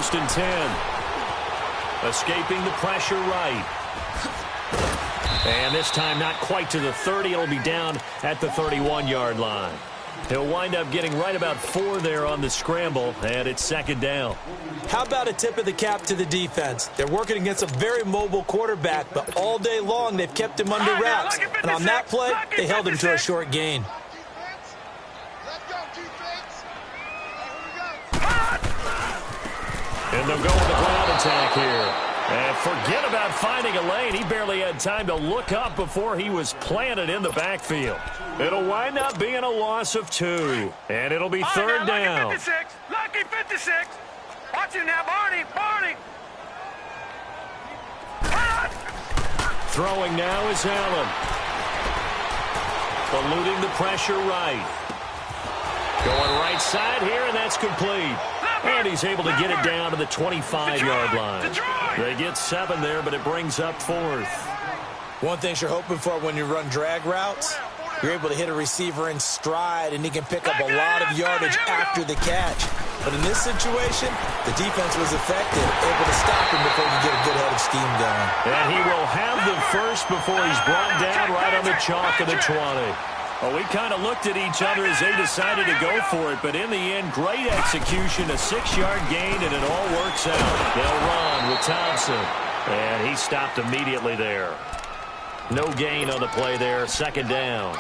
first and 10. Escaping the pressure right. And this time not quite to the 30. It'll be down at the 31-yard line. He'll wind up getting right about 4 there on the scramble, and it's second down. How about a tip of the cap to the defense? They're working against a very mobile quarterback, but all day long they've kept him under wraps. And on that play, they held him to a short gain. And they'll go with the ground attack here. And forget about finding a lane. He barely had time to look up before he was planted in the backfield. It'll wind up being a loss of 2. And it'll be third down. Lucky 56. Lucky 56. Watch him now, Barney. Barney. Throwing now is Allen. Eluding the pressure right. Going right side here, and that's complete. And he's able to get it down to the 25-yard line. They get 7 there, but it brings up 4th. One thing you're hoping for when you run drag routes, you're able to hit a receiver in stride, and he can pick up a lot of yardage after the catch. But in this situation, the defense was effective, able to stop him before he could get a good head of steam going. And he will have the first before he's brought down right on the chalk of the 20. Well, we kind of looked at each other as they decided to go for it, but in the end, great execution, a 6-yard gain, and it all works out. They'll run with Thompson, and he stopped immediately there. No gain on the play there, second down.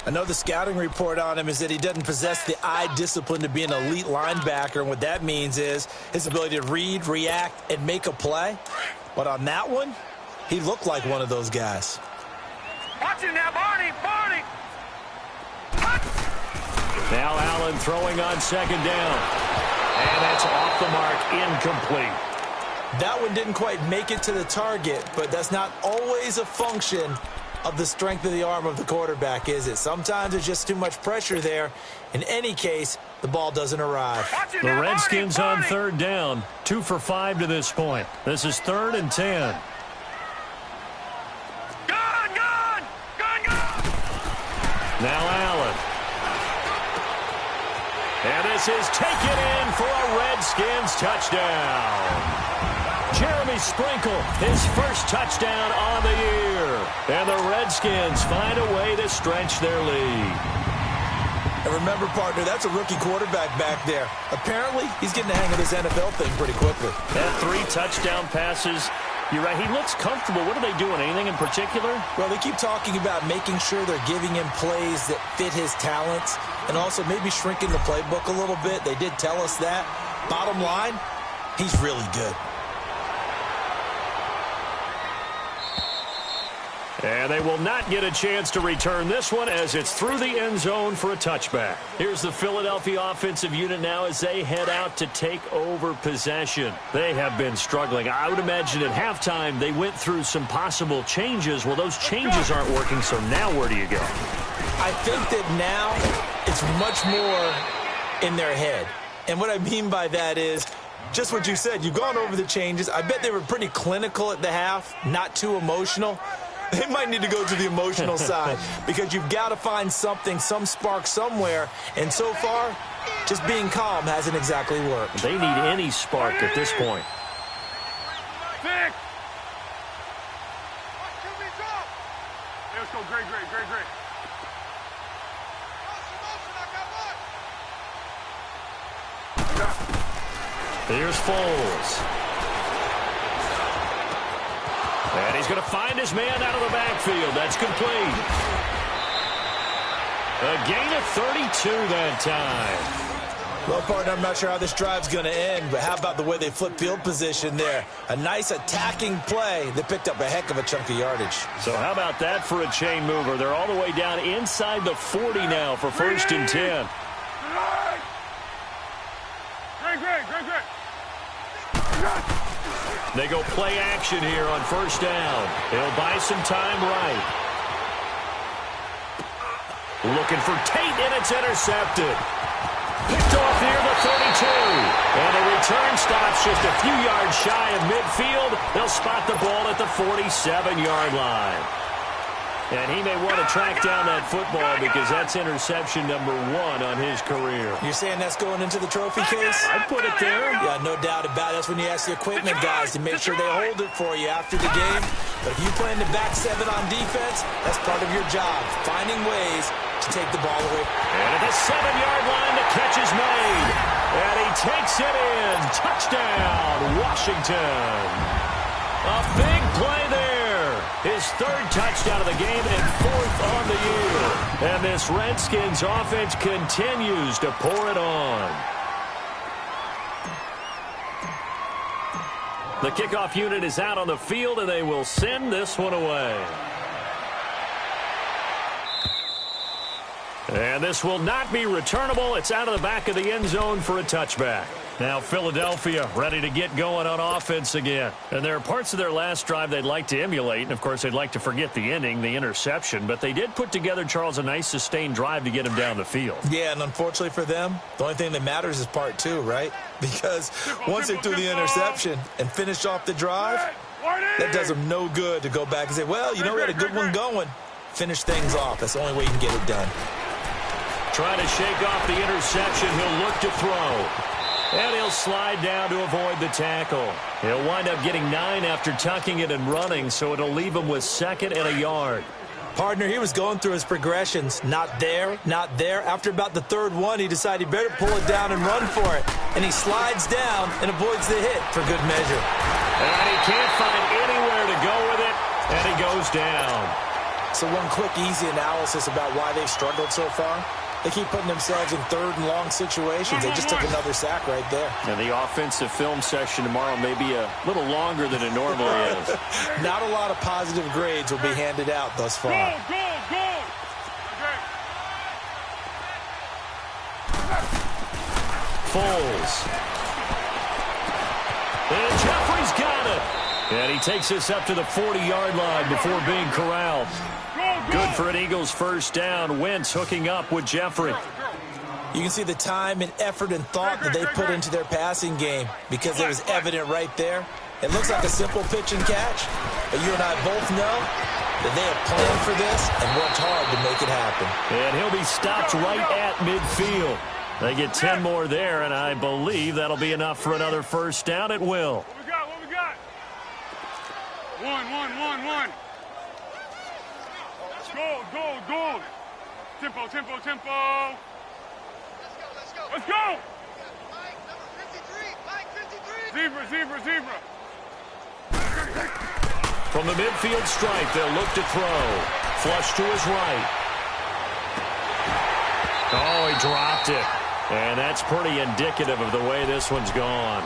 I know the scouting report on him is that he doesn't possess the eye discipline to be an elite linebacker, and what that means is his ability to read, react, and make a play. But on that one, he looked like one of those guys. Watch him now, Barney. Barney. Now Allen throwing on second down. And that's off the mark, incomplete. That one didn't quite make it to the target, but that's not always a function of the strength of the arm of the quarterback, is it? Sometimes there's just too much pressure there. In any case, the ball doesn't arrive. The Redskins on third down, 2 for 5 to this point. This is 3rd and 10. Now Allen. And this is taken in for a Redskins touchdown. Jeremy Sprinkle, his first touchdown on the year. And the Redskins find a way to stretch their lead. And remember, partner, that's a rookie quarterback back there. Apparently, he's getting the hang of this NFL thing pretty quickly. Had 3 touchdown passes. You're right, he looks comfortable. What are they doing, anything in particular? Well, they keep talking about making sure they're giving him plays that fit his talents and also maybe shrinking the playbook a little bit. They did tell us that. Bottom line, he's really good. And they will not get a chance to return this one as it's through the end zone for a touchback. Here's the Philadelphia offensive unit now as they head out to take over possession. They have been struggling. I would imagine at halftime they went through some possible changes. Well, those changes aren't working, so now where do you go? I think that now it's much more in their head. And what I mean by that is just what you said. You've gone over the changes. I bet they were pretty clinical at the half, not too emotional. They might need to go to the emotional side because you've got to find something, some spark somewhere. And so far, just being calm hasn't exactly worked. They need any spark at this point. Vic. Let's go, great. Here's Foles. And he's going to find his man out of the backfield. That's complete. A gain of 32 that time. Well, partner, I'm not sure how this drive's going to end, but how about the way they flip field position there? A nice attacking play that picked up a heck of a chunk of yardage. So how about that for a chain mover? They're all the way down inside the 40 now for first and 10. Great. They go play action here on first down. They'll buy some time right. Looking for Tate, and it's intercepted. Picked off near the 32. And the return stops just a few yards shy of midfield. They'll spot the ball at the 47-yard line. And he may want to track down that football because that's interception number 1 on his career. You're saying that's going into the trophy case? I'd put it there. Yeah, no doubt about it. That's when you ask the equipment guys to make sure they hold it for you after the game. But if you play in the back 7 on defense, that's part of your job, finding ways to take the ball away. And at the 7-yard line, the catch is made. And he takes it in. Touchdown, Washington. A big play there. His 3rd touchdown of the game and 4th on the year. And this Redskins offense continues to pour it on. The kickoff unit is out on the field, and they will send this one away. And this will not be returnable. It's out of the back of the end zone for a touchback. Now Philadelphia ready to get going on offense again. And there are parts of their last drive they'd like to emulate. And, of course, they'd like to forget the ending, the interception. But they did put together, Charles, a nice sustained drive to get him down the field. Yeah, and unfortunately for them, the only thing that matters is part 2, right? Because once they threw the interception and finished off the drive, that does them no good to go back and say, well, you know, we had a good one going. Finish things off. That's the only way you can get it done. Trying to shake off the interception. He'll look to throw. And he'll slide down to avoid the tackle. He'll wind up getting 9 after tucking it and running, so it'll leave him with 2nd and a yard. Partner, he was going through his progressions. Not there, not there. After about the 3rd one, he decided he better pull it down and run for it. And he slides down and avoids the hit for good measure. And he can't find anywhere to go with it, and he goes down. So one quick, easy analysis about why they've struggled so far. They keep putting themselves in 3rd and long situations. They just took another sack right there. And the offensive film session tomorrow may be a little longer than it normally is. Not a lot of positive grades will be handed out thus far. Go. Foles. And Jeffrey's got it. And he takes this up to the 40-yard line before being corralled. Good for an Eagles first down. Wentz hooking up with Jeffrey. You can see the time and effort and thought that they put into their passing game because it was evident right there. It looks like a simple pitch and catch, but you and I both know that they have planned for this and worked hard to make it happen. And he'll be stopped right at midfield. They get 10 more there, and I believe that'll be enough for another first down. It will. What we got? One. Go. Tempo. Let's go. Mike 53. Zebra. From the midfield stripe, they'll look to throw. Flush to his right. Oh, he dropped it. And that's pretty indicative of the way this one's gone.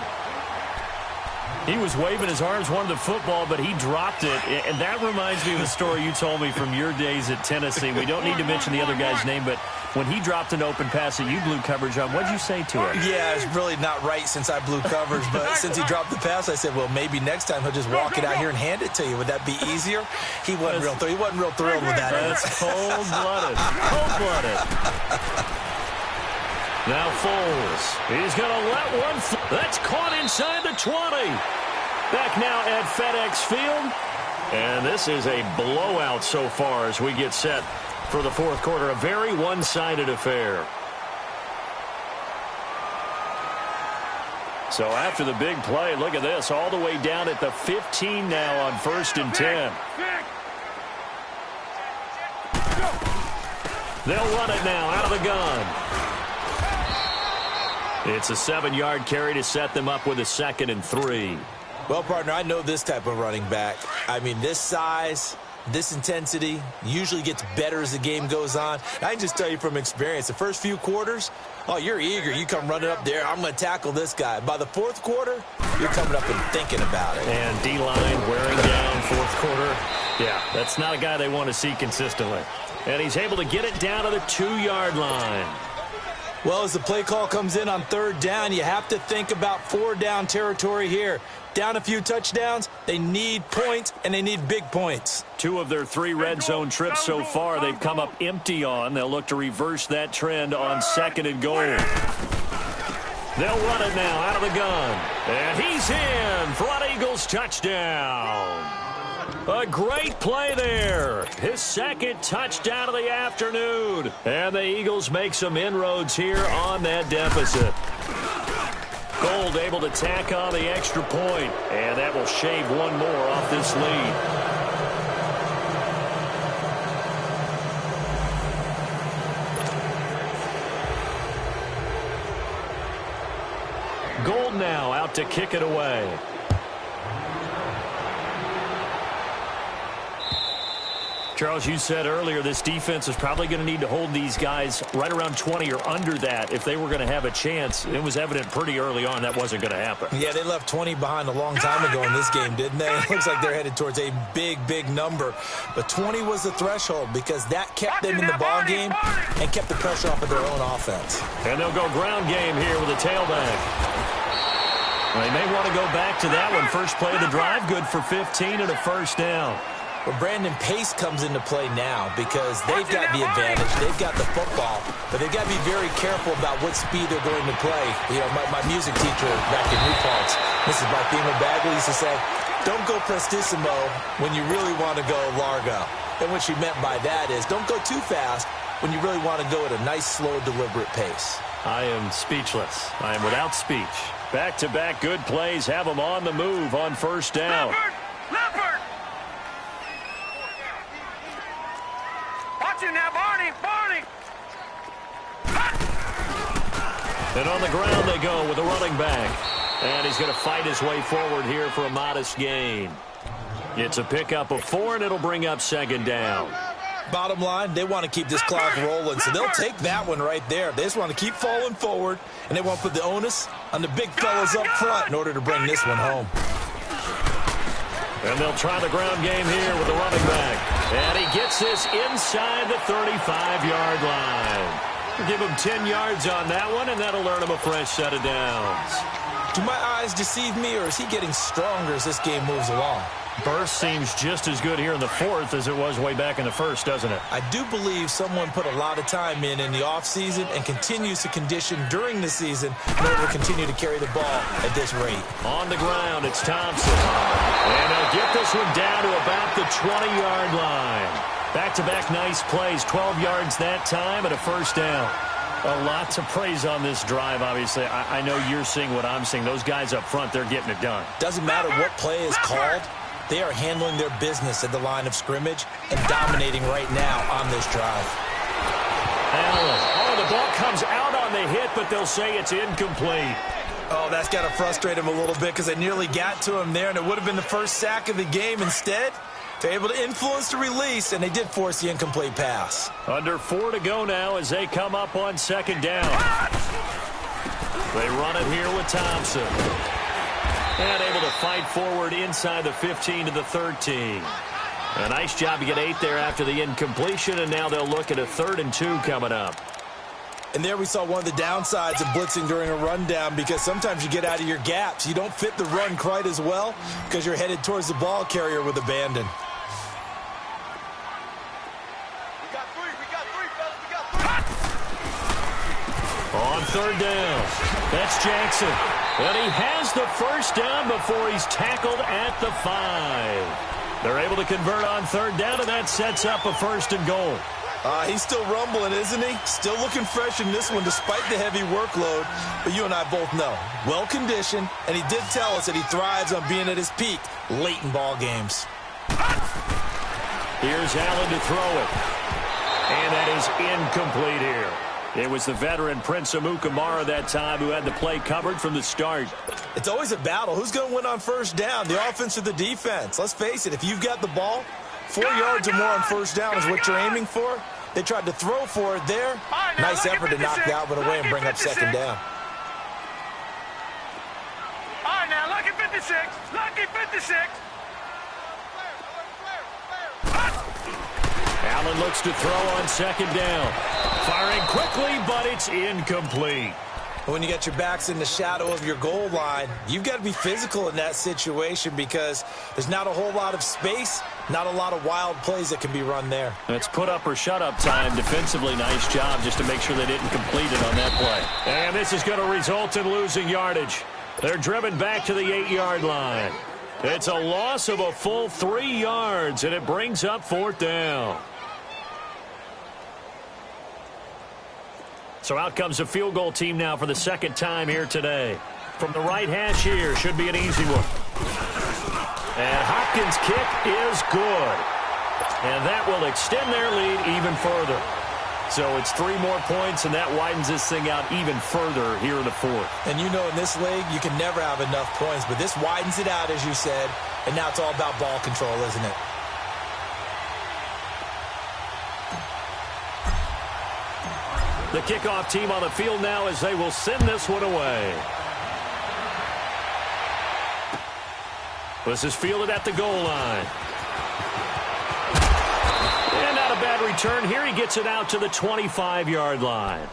He was waving his arms, wanted the football, but he dropped it. And that reminds me of a story you told me from your days at Tennessee. We don't need to mention the other guy's name, but when he dropped an open pass that you blew coverage on, what'd you say to him? Yeah, it's really not right since I blew coverage, but since he dropped the pass, I said, well, maybe next time he'll just walk it out here and hand it to you. Would that be easier? He wasn't real thrilled with that. That's cold-blooded. Now Foles. He's going to let one that's caught inside the 20. Back now at FedEx Field. And this is a blowout so far as we get set for the 4th quarter. A very one-sided affair. So after the big play, look at this. All the way down at the 15 now on 1st and 10. They'll run it now out of the gun. It's a 7-yard carry to set them up with a 2nd and 3. Well, partner, I know this type of running back. I mean, this size, this intensity usually gets better as the game goes on. I can just tell you from experience, the first few quarters, oh, you're eager. You come running up there, I'm going to tackle this guy. By the 4th quarter, you're coming up and thinking about it. And D-line wearing down 4th quarter. Yeah, that's not a guy they want to see consistently. And he's able to get it down to the 2-yard line. Well, as the play call comes in on 3rd down, you have to think about 4-down territory here. Down a few touchdowns, they need points, and they need big points. 2 of their 3 red zone trips so far they've come up empty on. They'll look to reverse that trend on 2nd and goal. They'll run it now out of the gun. And he's in for an Eagles touchdown. A great play there. His second touchdown of the afternoon. And the Eagles make some inroads here on that deficit. Gold able to tack on the extra point, and that will shave one more off this lead. Gold now out to kick it away. Charles, you said earlier this defense is probably going to need to hold these guys right around 20 or under that if they were going to have a chance. It was evident pretty early on that wasn't going to happen. Yeah, they left 20 behind a long time ago in this game, didn't they? It looks like they're headed towards a big, big number. But 20 was the threshold because that kept them in the ball game and kept the pressure off of their own offense. And they'll go ground game here with a tailback. Well, they may want to go back to that one. First play of the drive, good for 15 and a first down. Well, Brandon, pace comes into play now because they've got the advantage. They've got the football, but they've got to be very careful about what speed they're going to play. You know, my music teacher back in New Paltz, Mrs. Barthema Bagley, used to say, don't go prestissimo when you really want to go largo. And what she meant by that is don't go too fast when you really want to go at a nice, slow, deliberate pace. I am speechless. I am without speech. Back-to-back good plays have them on the move on first down. Leopard! Watch it now, Barney! And on the ground they go with a running back. And he's going to fight his way forward here for a modest gain. It's a pickup of 4, and it'll bring up second down. Bottom line, they want to keep this clock rolling, so they'll take that one right there. They just want to keep falling forward, and they want to put the onus on the big fellas up front in order to bring this one home. And they'll try the ground game here with the running back. And he gets this inside the 35-yard line. Give him 10 yards on that one, and that'll earn him a fresh set of downs. Do my eyes deceive me, or is he getting stronger as this game moves along? Burst seems just as good here in the fourth as it was way back in the first, doesn't it? I do believe someone put a lot of time in the offseason and continues to condition during the season in order to continue to carry the ball at this rate. On the ground, it's Thompson. And they'll get this one down to about the 20-yard line. Back-to-back nice plays, 12 yards that time and a first down. A lot to praise on this drive, obviously. I know you're seeing what I'm seeing. Those guys up front, they're getting it done. Doesn't matter what play is called. They are handling their business at the line of scrimmage and dominating right now on this drive. Allen. Oh, the ball comes out on the hit, but they'll say it's incomplete. Oh, that's got to frustrate him a little bit because they nearly got to him there, and it would have been the first sack of the game. Instead, they're able to influence the release, and they did force the incomplete pass. Under 4 to go now as they come up on second down. They run it here with Thompson. And able to fight forward inside the 15 to the 13. A nice job to get 8 there after the incompletion, and now they'll look at a 3rd and 2 coming up. And there we saw one of the downsides of blitzing during a rundown because sometimes you get out of your gaps. You don't fit the run quite as well because you're headed towards the ball carrier with abandon. On 3rd down, that's Jackson. And he has the first down before he's tackled at the 5. They're able to convert on 3rd down, and that sets up a 1st and goal. He's still rumbling, isn't he? Still looking fresh in this one despite the heavy workload. But you and I both know, well-conditioned, and he did tell us that he thrives on being at his peak late in ball games. Here's Allen to throw it. And that is incomplete here. It was the veteran Prince Amukamara that time who had the play covered from the start. It's always a battle. Who's going to win on 1st down, the offense or the defense? Let's face it, if you've got the ball, 4 yards or more on 1st down is what you're aiming for. They tried to throw for it there. Nice effort to knock that one away and bring up 2nd down. All right, now, lucky 56. Lucky 56. Allen looks to throw on 2nd down. Firing quickly, but it's incomplete. When you get your backs in the shadow of your goal line, you've got to be physical in that situation because there's not a whole lot of space, not a lot of wild plays that can be run there. It's put up or shut up time. Defensively, nice job just to make sure they didn't complete it on that play. And this is going to result in losing yardage. They're driven back to the 8-yard line. It's a loss of a full 3 yards, and it brings up 4th down. So out comes the field goal team now for the 2nd time here today. From the right hash here, should be an easy one. And Hopkins' kick is good. And that will extend their lead even further. So it's 3 more points, and that widens this thing out even further here in the 4th. And you know, in this league, you can never have enough points, but this widens it out, as you said, and now it's all about ball control, isn't it? The kickoff team on the field now as they will send this one away. This is fielded at the goal line. And not a bad return here. He gets it out to the 25-yard line.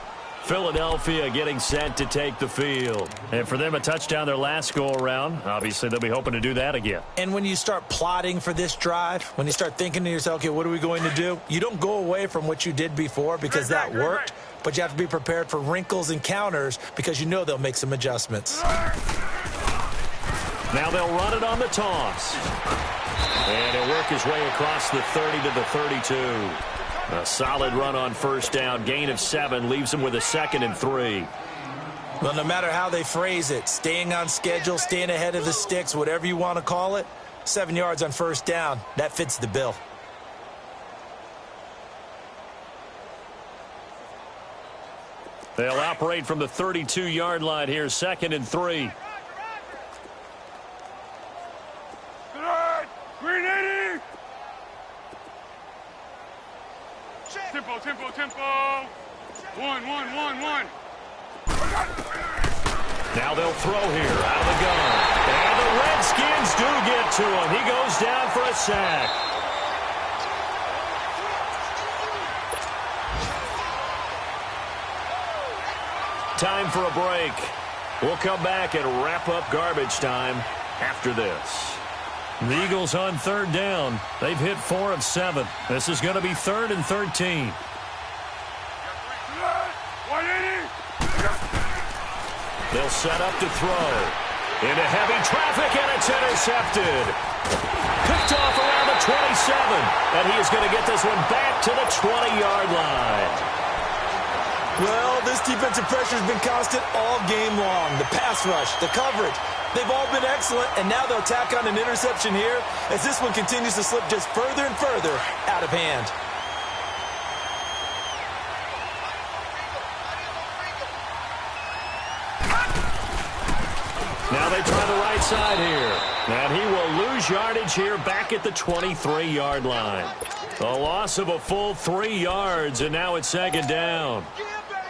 Philadelphia getting set to take the field. And for them, a touchdown their last go-around. Obviously, they'll be hoping to do that again. And when you start plotting for this drive, when you start thinking to yourself, okay, what are we going to do? You don't go away from what you did before because that worked. But you have to be prepared for wrinkles and counters because you know they'll make some adjustments. Now they'll run it on the toss. And he'll work his way across the 30 to the 32. A solid run on 1st down. Gain of 7 leaves him with a 2nd and 3. Well, no matter how they phrase it, staying on schedule, staying ahead of the sticks, whatever you want to call it, 7 yards on 1st down, that fits the bill. They'll operate from the 32-yard line here, 2nd and 3. Green 80! Tempo. 1. Now they'll throw here out of the gun. And the Redskins do get to him. He goes down for a sack. Time for a break. We'll come back and wrap up garbage time after this. The Eagles on 3rd down. They've hit 4 of 7. This is going to be 3rd and 13. They'll set up to throw. Into heavy traffic, and it's intercepted. Picked off around the 27. And he is going to get this one back to the 20-yard line. Well, this defensive pressure has been constant all game long. The pass rush, the coverage, they've all been excellent, and now they'll tack on an interception here as this one continues to slip just further and further out of hand. Now they try the right side here. And he will lose yardage here back at the 23-yard line. A loss of a full 3 yards, and now it's 2nd down.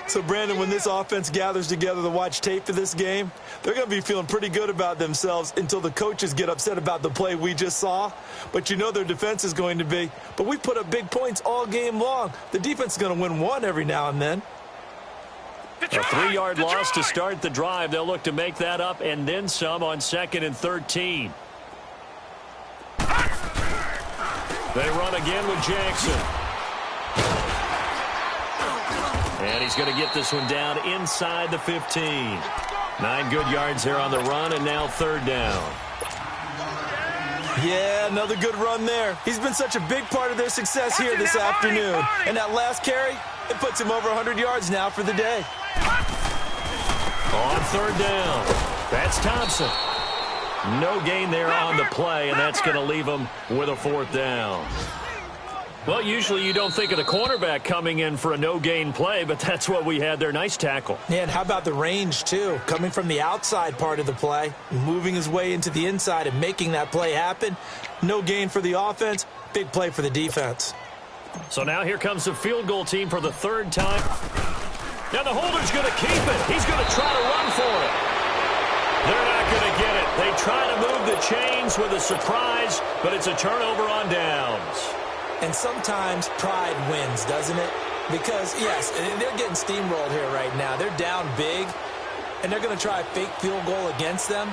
So, Brandon, when this offense gathers together to watch tape for this game, they're going to be feeling pretty good about themselves until the coaches get upset about the play we just saw. But you know their defense is going to be. But we put up big points all game long. The defense is going to win one every now and then. A 3-yard loss to start the drive. They'll look to make that up and then some on 2nd and 13. They run again with Jackson. And he's going to get this one down inside the 15. 9 good yards there on the run, and now 3rd down. Yeah, another good run there. He's been such a big part of their success here this afternoon. And that last carry, it puts him over 100 yards now for the day. On 3rd down, that's Thompson. No gain there on the play, and that's going to leave him with a 4th down. Well, usually you don't think of the cornerback coming in for a no-gain play, but that's what we had there. Nice tackle. Yeah, and how about the range, too? Coming from the outside part of the play, moving his way into the inside and making that play happen. No gain for the offense, big play for the defense. So now here comes the field goal team for the 3rd time. Now the holder's going to keep it. He's going to try to run for it. They're not going to get it. They try to move the chains with a surprise, but it's a turnover on downs. And sometimes pride wins, doesn't it? Because, yes, they're getting steamrolled here right now. They're down big, and they're going to try a fake field goal against them.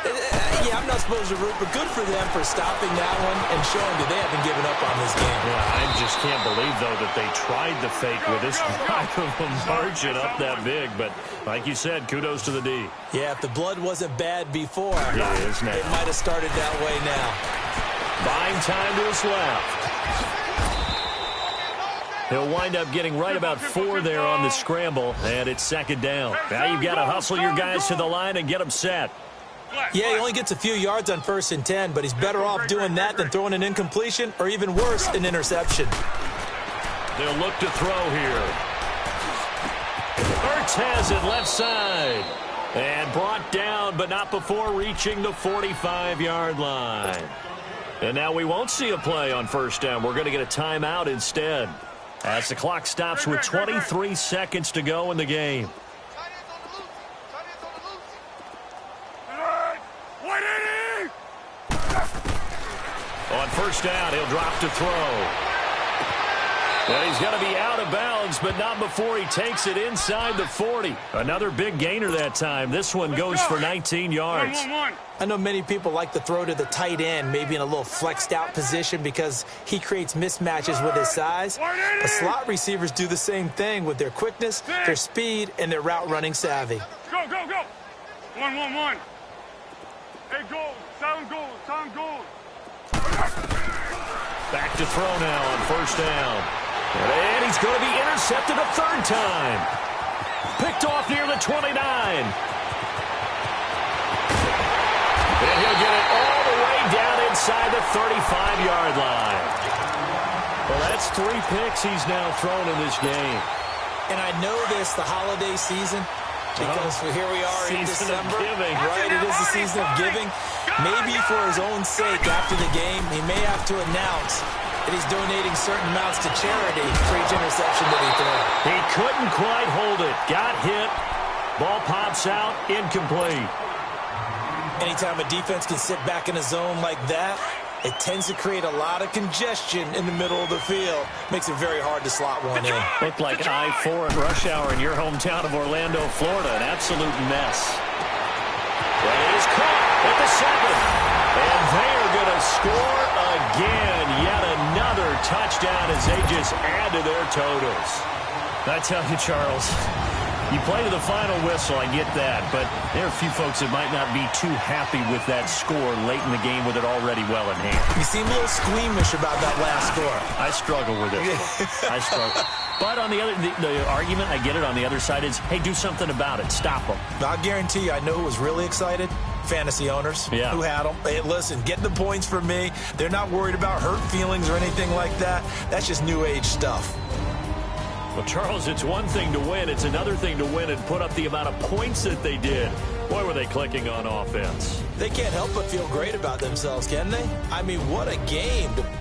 Yeah, I'm not supposed to root, but good for them for stopping that one and showing that they haven't given up on this game. Yeah, I just can't believe, though, that they tried the fake with this kind of a margin up that big. But like you said, kudos to the D. Yeah, if the blood wasn't bad before, it is now. It might have started that way now. Buying time to his left. He'll wind up getting right about 4 there on the scramble, and it's second down. Now you've got to hustle your guys to the line and get them set. Yeah, he only gets a few yards on 1st and 10, but he's better off doing that than throwing an incompletion or even worse, an interception. They'll look to throw here. Ertz has it left side. And brought down, but not before reaching the 45-yard line. And now we won't see a play on 1st down. We're going to get a timeout instead, as the clock stops with 23 seconds to go in the game. On 1st down, he'll drop to throw. And he's going to be out of bounds, but not before he takes it inside the 40. Another big gainer that time. This one goes for 19 yards. I know many people like to throw to the tight end, maybe in a little flexed out position because he creates mismatches with his size. But slot receivers do the same thing with their quickness, their speed, and their route running savvy. Go, go, go. 1-1-1. Hey, goal. Sound goal. Sound goal. Back to throw now on 1st down. And he's going to be intercepted a 3rd time. Picked off near the 29. And he'll get it all the way down inside the 35-yard line. Well, that's 3 picks he's now thrown in this game. And I know this, the holiday season, because here we are in December. Right, it is the season of giving. Maybe for his own sake, after the game, he may have to announce that he's donating certain amounts to charity for each interception that he threw. He couldn't quite hold it. Got hit. Ball pops out. Incomplete. Anytime a defense can sit back in a zone like that, it tends to create a lot of congestion in the middle of the field. Makes it very hard to slot one in. Looked like I-4 at rush hour in your hometown of Orlando, Florida. An absolute mess. That is caught at the 7. And they are going to score again. Yet another touchdown as they just add to their totals. I tell you, Charles, you play to the final whistle, I get that, but there are a few folks that might not be too happy with that score late in the game with it already well in hand. You seem a little squeamish about that last score. I struggle with it. I struggle. But on the other, the argument, I get it, on the other side is, hey, do something about it. Stop them. I'll guarantee you, I know who was really excited. Fantasy owners who had them. Hey, listen, get the points for me. They're not worried about hurt feelings or anything like that. That's just new age stuff. Well, Charles, it's one thing to win. It's another thing to win and put up the amount of points that they did. Boy, were they clicking on offense. They can't help but feel great about themselves, can they? I mean, what a game to